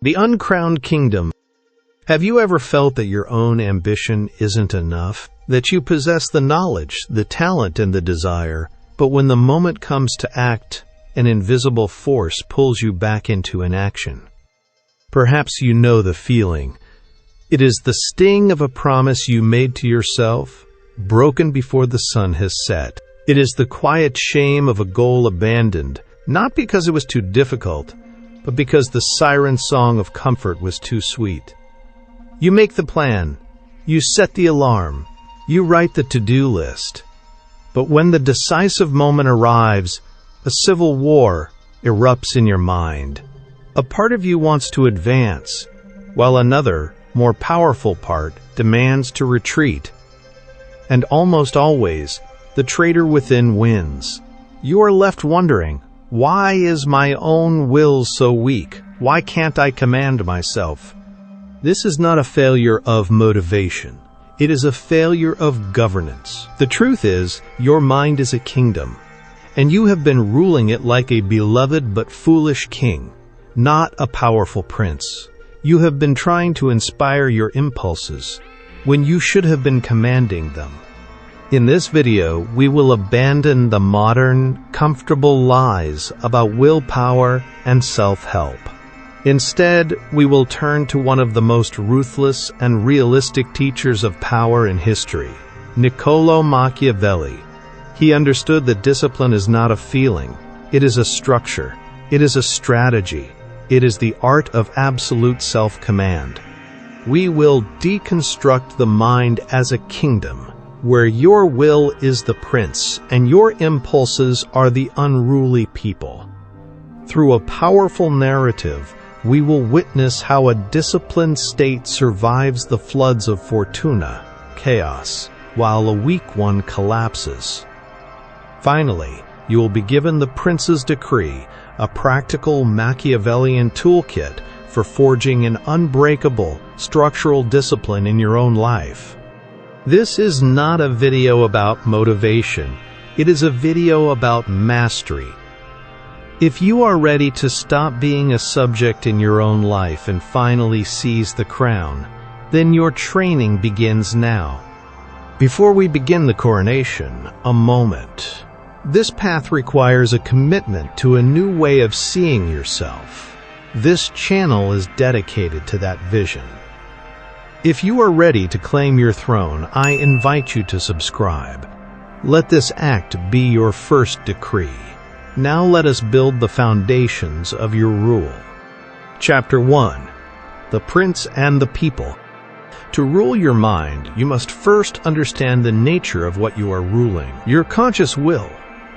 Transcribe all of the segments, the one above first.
The Uncrowned Kingdom. Have you ever felt that your own ambition isn't enough? That you possess the knowledge, the talent, and the desire, but when the moment comes to act, an invisible force pulls you back into inaction? Perhaps you know the feeling. It is the sting of a promise you made to yourself, broken before the sun has set. It is the quiet shame of a goal abandoned, not because it was too difficult, but because the siren song of comfort was too sweet. You make the plan, you set the alarm, you write the to-do list. But when the decisive moment arrives, a civil war erupts in your mind. A part of you wants to advance, while another, more powerful part, demands to retreat. And almost always, the traitor within wins. You are left wondering, why is my own will so weak? Why can't I command myself? This is not a failure of motivation. It is a failure of governance. The truth is, your mind is a kingdom, and you have been ruling it like a beloved but foolish king, not a powerful prince. You have been trying to inspire your impulses when you should have been commanding them. In this video, we will abandon the modern, comfortable lies about willpower and self-help. Instead, we will turn to one of the most ruthless and realistic teachers of power in history, Niccolò Machiavelli. He understood that discipline is not a feeling. It is a structure. It is a strategy. It is the art of absolute self-command. We will deconstruct the mind as a kingdom, where your will is the prince and your impulses are the unruly people. Through a powerful narrative, we will witness how a disciplined state survives the floods of Fortuna, chaos, while a weak one collapses. Finally, you will be given the Prince's Decree, a practical Machiavellian toolkit for forging an unbreakable structural discipline in your own life. This is not a video about motivation. It is a video about mastery. If you are ready to stop being a subject in your own life and finally seize the crown, then your training begins now. Before we begin the coronation, a moment. This path requires a commitment to a new way of seeing yourself. This channel is dedicated to that vision. If you are ready to claim your throne, I invite you to subscribe. Let this act be your first decree. Now let us build the foundations of your rule. Chapter 1. The Prince and the People. To rule your mind, you must first understand the nature of what you are ruling. Your conscious will,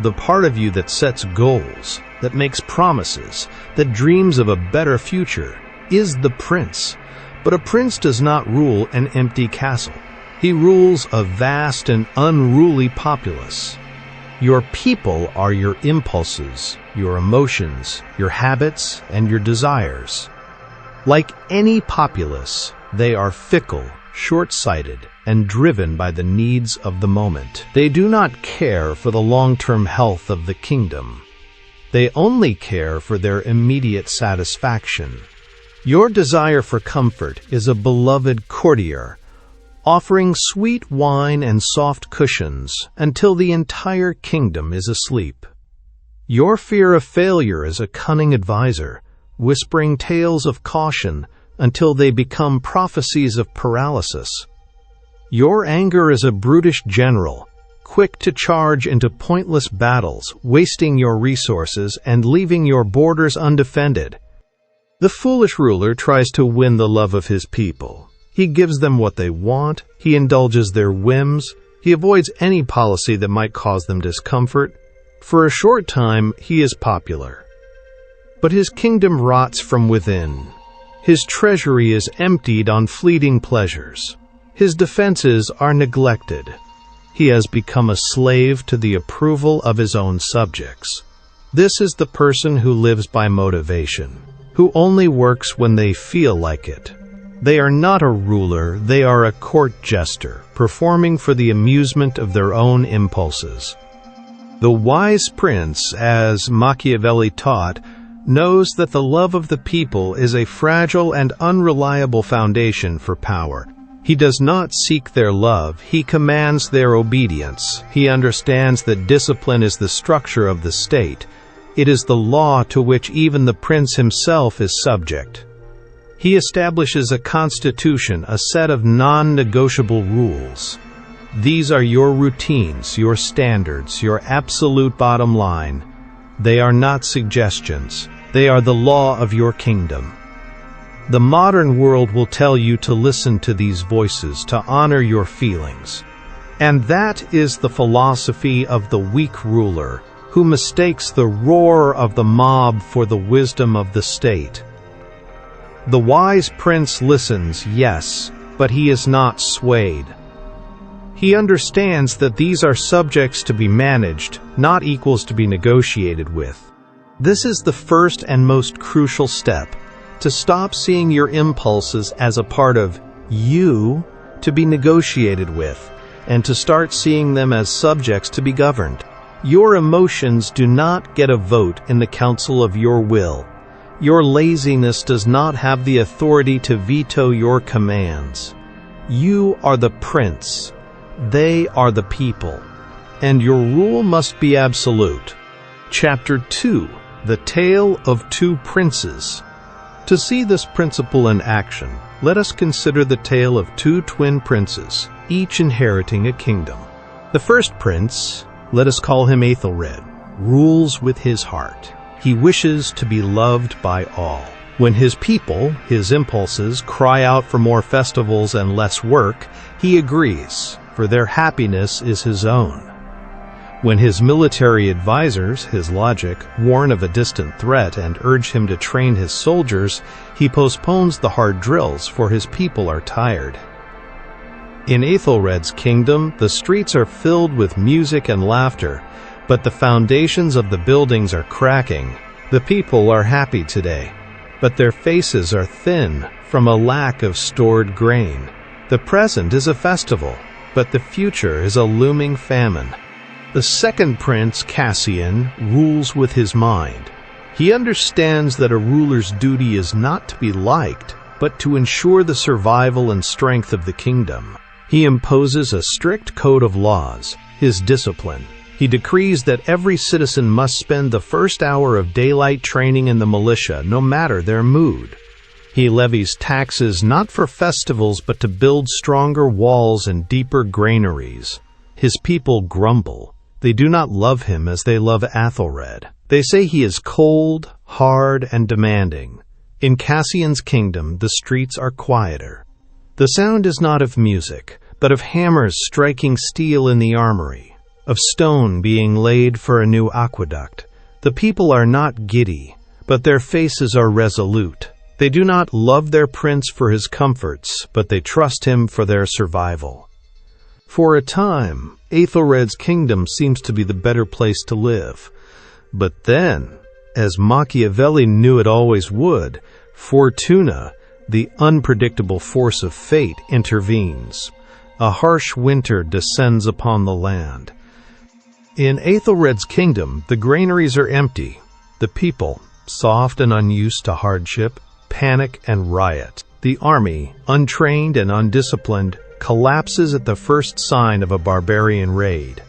the part of you that sets goals, that makes promises, that dreams of a better future, is the prince. But a prince does not rule an empty castle. He rules a vast and unruly populace. Your people are your impulses, your emotions, your habits, and your desires. Like any populace, they are fickle, short-sighted, and driven by the needs of the moment. They do not care for the long-term health of the kingdom. They only care for their immediate satisfaction. Your desire for comfort is a beloved courtier, offering sweet wine and soft cushions until the entire kingdom is asleep. Your fear of failure is a cunning advisor, whispering tales of caution until they become prophecies of paralysis. Your anger is a brutish general, quick to charge into pointless battles, wasting your resources and leaving your borders undefended. The foolish ruler tries to win the love of his people. He gives them what they want, he indulges their whims, he avoids any policy that might cause them discomfort. For a short time, he is popular. But his kingdom rots from within. His treasury is emptied on fleeting pleasures. His defenses are neglected. He has become a slave to the approval of his own subjects. This is the person who lives by motivation, who only works when they feel like it. They are not a ruler, they are a court jester, performing for the amusement of their own impulses. The wise prince, as Machiavelli taught, knows that the love of the people is a fragile and unreliable foundation for power. He does not seek their love, he commands their obedience. He understands that discipline is the structure of the state. It is the law to which even the prince himself is subject. He establishes a constitution, a set of non-negotiable rules. These are your routines, your standards, your absolute bottom line. They are not suggestions. They are the law of your kingdom. The modern world will tell you to listen to these voices, to honor your feelings. And that is the philosophy of the weak ruler, who mistakes the roar of the mob for the wisdom of the state. The wise prince listens, yes, but he is not swayed. He understands that these are subjects to be managed, not equals to be negotiated with. This is the first and most crucial step, to stop seeing your impulses as a part of you to be negotiated with, and to start seeing them as subjects to be governed. Your emotions do not get a vote in the council of your will. Your laziness does not have the authority to veto your commands. You are the prince. They are the people. And your rule must be absolute. Chapter 2. The Tale of Two Princes. To see this principle in action, let us consider the tale of two twin princes, each inheriting a kingdom. The first prince, let us call him Ethelred, rules with his heart. He wishes to be loved by all. When his people, his impulses, cry out for more festivals and less work, he agrees, for their happiness is his own. When his military advisors, his logic, warn of a distant threat and urge him to train his soldiers, he postpones the hard drills, for his people are tired. In Ethelred's kingdom, the streets are filled with music and laughter, but the foundations of the buildings are cracking. The people are happy today, but their faces are thin from a lack of stored grain. The present is a festival, but the future is a looming famine. The second prince, Cassian, rules with his mind. He understands that a ruler's duty is not to be liked, but to ensure the survival and strength of the kingdom. He imposes a strict code of laws, his discipline. He decrees that every citizen must spend the first hour of daylight training in the militia, no matter their mood. He levies taxes not for festivals, but to build stronger walls and deeper granaries. His people grumble. They do not love him as they love Ethelred. They say he is cold, hard, and demanding. In Cassian's kingdom, the streets are quieter. The sound is not of music, but of hammers striking steel in the armory, of stone being laid for a new aqueduct. The people are not giddy, but their faces are resolute. They do not love their prince for his comforts, but they trust him for their survival. For a time, Ethelred's kingdom seems to be the better place to live. But then, as Machiavelli knew it always would, Fortuna, the unpredictable force of fate, intervenes. A harsh winter descends upon the land. In Ethelred's kingdom, the granaries are empty. The people, soft and unused to hardship, panic and riot. The army, untrained and undisciplined, collapses at the first sign of a barbarian raid.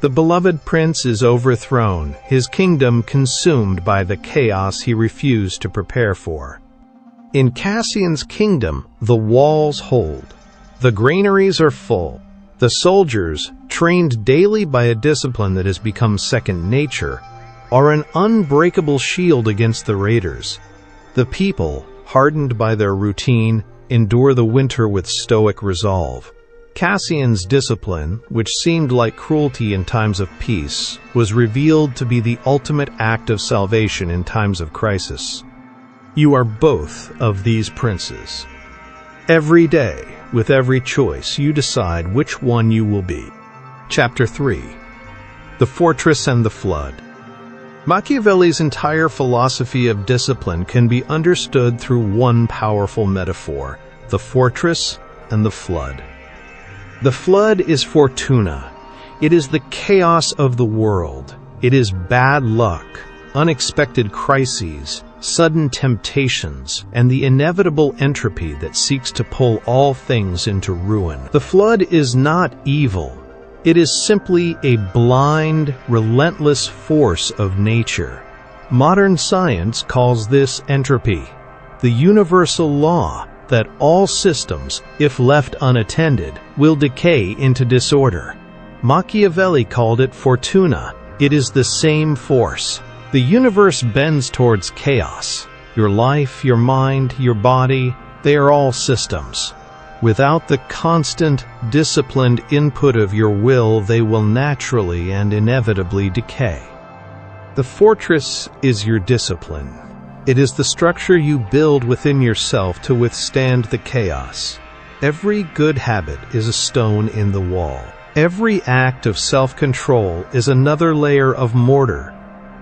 The beloved prince is overthrown, his kingdom consumed by the chaos he refused to prepare for. In Cassian's kingdom, the walls hold. The granaries are full. The soldiers, trained daily by a discipline that has become second nature, are an unbreakable shield against the raiders. The people, hardened by their routine, endure the winter with stoic resolve. Cassian's discipline, which seemed like cruelty in times of peace, was revealed to be the ultimate act of salvation in times of crisis. You are both of these princes. Every day, with every choice, you decide which one you will be. Chapter 3. The Fortress and the Flood. Machiavelli's entire philosophy of discipline can be understood through one powerful metaphor: the fortress and the flood. The flood is Fortuna. It is the chaos of the world. It is bad luck. unexpected crises, sudden temptations, and the inevitable entropy that seeks to pull all things into ruin. The flood is not evil. It is simply a blind, relentless force of nature. Modern science calls this entropy, the universal law that all systems, if left unattended, will decay into disorder. Machiavelli called it Fortuna. It is the same force. The universe bends towards chaos. Your life, your mind, your body, they are all systems. Without the constant, disciplined input of your will, they will naturally and inevitably decay. The fortress is your discipline. It is the structure you build within yourself to withstand the chaos. Every good habit is a stone in the wall. Every act of self-control is another layer of mortar.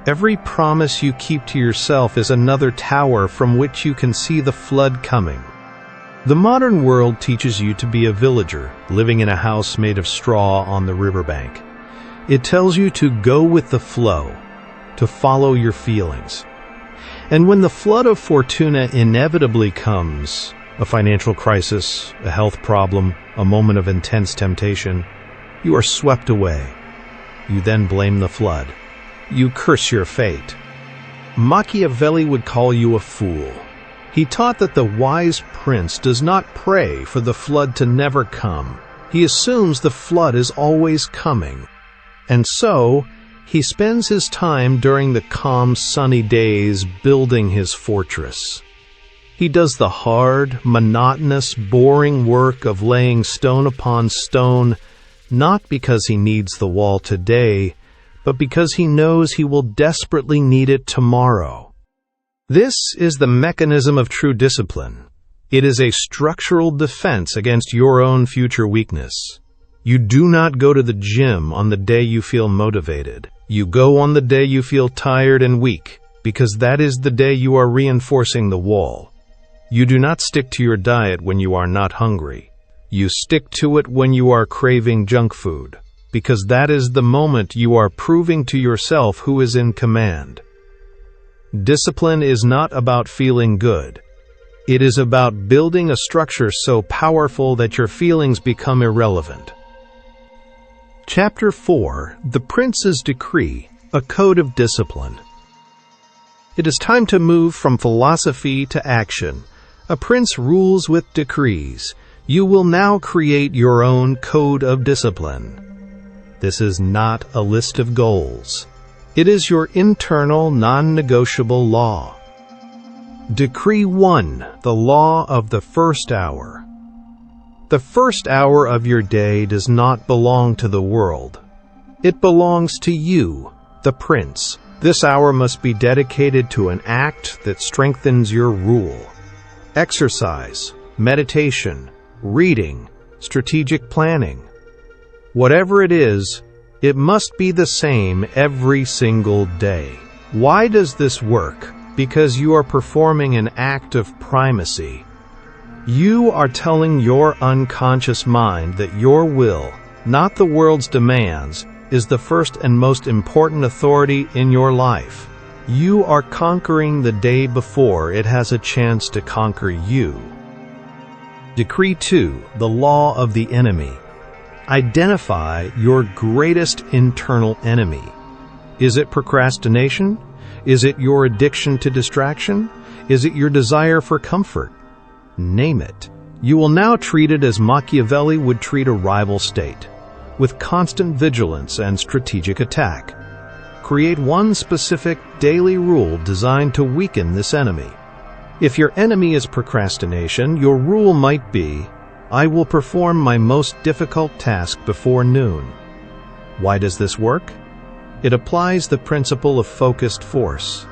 Every promise you keep to yourself is another tower from which you can see the flood coming. The modern world teaches you to be a villager, living in a house made of straw on the riverbank. It tells you to go with the flow, to follow your feelings. And when the flood of Fortuna inevitably comes, a financial crisis, a health problem, a moment of intense temptation, you are swept away. You then blame the flood. You curse your fate. Machiavelli would call you a fool. He taught that the wise prince does not pray for the flood to never come. He assumes the flood is always coming. And so, he spends his time during the calm, sunny days building his fortress. He does the hard, monotonous, boring work of laying stone upon stone, not because he needs the wall today, but because he knows he will desperately need it tomorrow. This is the mechanism of true discipline. It is a structural defense against your own future weakness. You do not go to the gym on the day you feel motivated. You go on the day you feel tired and weak, because that is the day you are reinforcing the wall. You do not stick to your diet when you are not hungry. You stick to it when you are craving junk food, because that is the moment you are proving to yourself who is in command. Discipline is not about feeling good. It is about building a structure so powerful that your feelings become irrelevant. Chapter 4, The Prince's Decree, a Code of Discipline. It is time to move from philosophy to action. A prince rules with decrees. You will now create your own code of discipline. This is not a list of goals. It is your internal, non-negotiable law. Decree 1, the law of the first hour. The first hour of your day does not belong to the world. It belongs to you, the prince. This hour must be dedicated to an act that strengthens your rule. Exercise, meditation, reading, strategic planning. Whatever it is, it must be the same every single day. Why does this work? Because you are performing an act of primacy. You are telling your unconscious mind that your will, not the world's demands, is the first and most important authority in your life. You are conquering the day before it has a chance to conquer you. Decree 2, the law of the enemy. Identify your greatest internal enemy. Is it procrastination? Is it your addiction to distraction? Is it your desire for comfort? Name it. You will now treat it as Machiavelli would treat a rival state, with constant vigilance and strategic attack. Create one specific daily rule designed to weaken this enemy. If your enemy is procrastination, your rule might be, I will perform my most difficult task before noon. Why does this work? It applies the principle of focused force.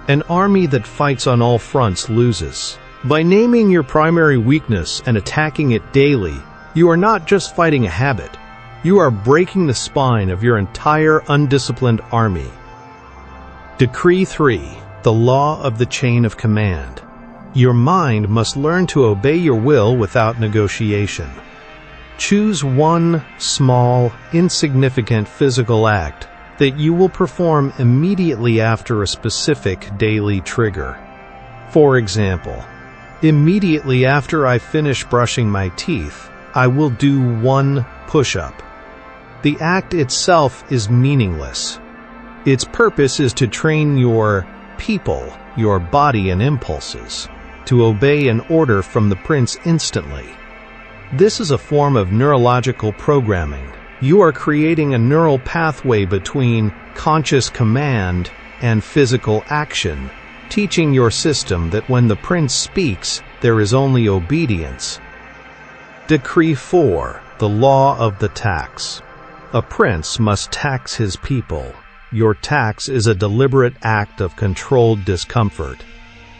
An army that fights on all fronts loses. By naming your primary weakness and attacking it daily, you are not just fighting a habit. You are breaking the spine of your entire undisciplined army. Decree 3, the law of the chain of command. Your mind must learn to obey your will without negotiation. Choose one small, insignificant physical act that you will perform immediately after a specific daily trigger. For example, immediately after I finish brushing my teeth, I will do 1 push-up. The act itself is meaningless. Its purpose is to train your people, your body and impulses, to obey an order from the prince instantly. This is a form of neurological programming. You are creating a neural pathway between conscious command and physical action, teaching your system that when the prince speaks, there is only obedience. Decree 4. The law of the tax. A prince must tax his people. Your tax is a deliberate act of controlled discomfort.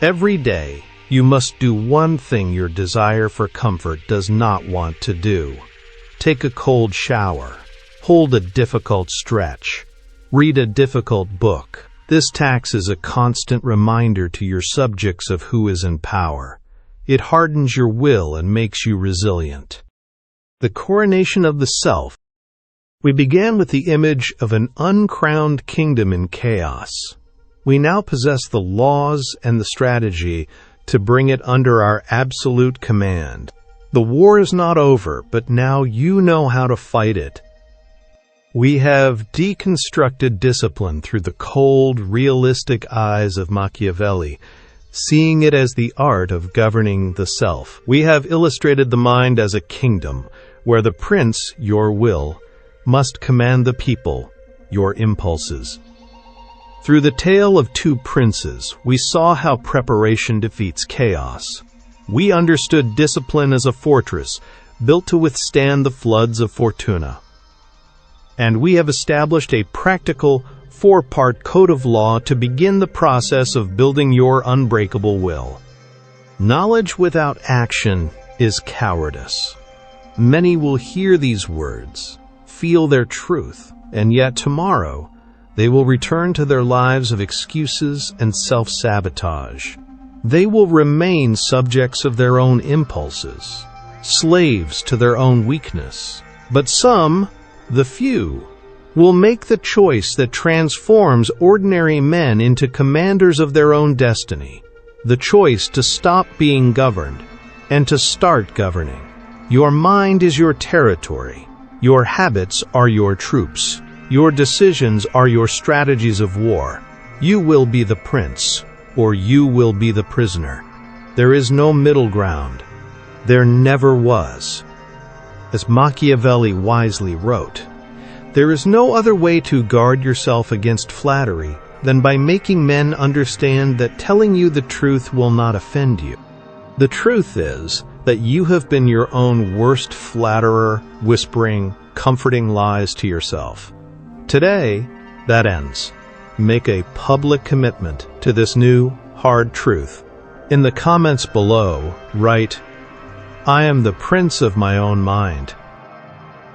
Every day, you must do one thing your desire for comfort does not want to do. Take a cold shower. Hold a difficult stretch. Read a difficult book. This tax is a constant reminder to your subjects of who is in power. It hardens your will and makes you resilient. The coronation of the self. We began with the image of an uncrowned kingdom in chaos. We now possess the laws and the strategy to bring it under our absolute command. The war is not over, but now you know how to fight it. We have deconstructed discipline through the cold, realistic eyes of Machiavelli, seeing it as the art of governing the self. We have illustrated the mind as a kingdom, where the prince, your will, must command the people, your impulses. Through the tale of 2 princes, we saw how preparation defeats chaos. We understood discipline as a fortress, built to withstand the floods of Fortuna. And we have established a practical, 4-part code of law to begin the process of building your unbreakable will. Knowledge without action is cowardice. Many will hear these words, feel their truth, and yet tomorrow they will return to their lives of excuses and self-sabotage. They will remain subjects of their own impulses, slaves to their own weakness. But some, the few, will make the choice that transforms ordinary men into commanders of their own destiny, the choice to stop being governed and to start governing. Your mind is your territory. Your habits are your troops. Your decisions are your strategies of war. You will be the prince, or you will be the prisoner. There is no middle ground. There never was. As Machiavelli wisely wrote, there is no other way to guard yourself against flattery than by making men understand that telling you the truth will not offend you. The truth is that you have been your own worst flatterer, whispering, comforting lies to yourself. Today, that ends. Make a public commitment to this new, hard truth. In the comments below, write, "I am the prince of my own mind."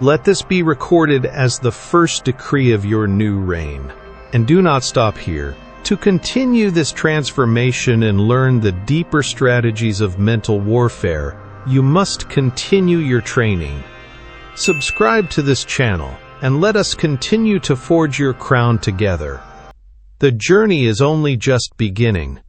Let this be recorded as the first decree of your new reign. And do not stop here. To continue this transformation and learn the deeper strategies of mental warfare, you must continue your training. Subscribe to this channel and let us continue to forge your crown together. The journey is only just beginning.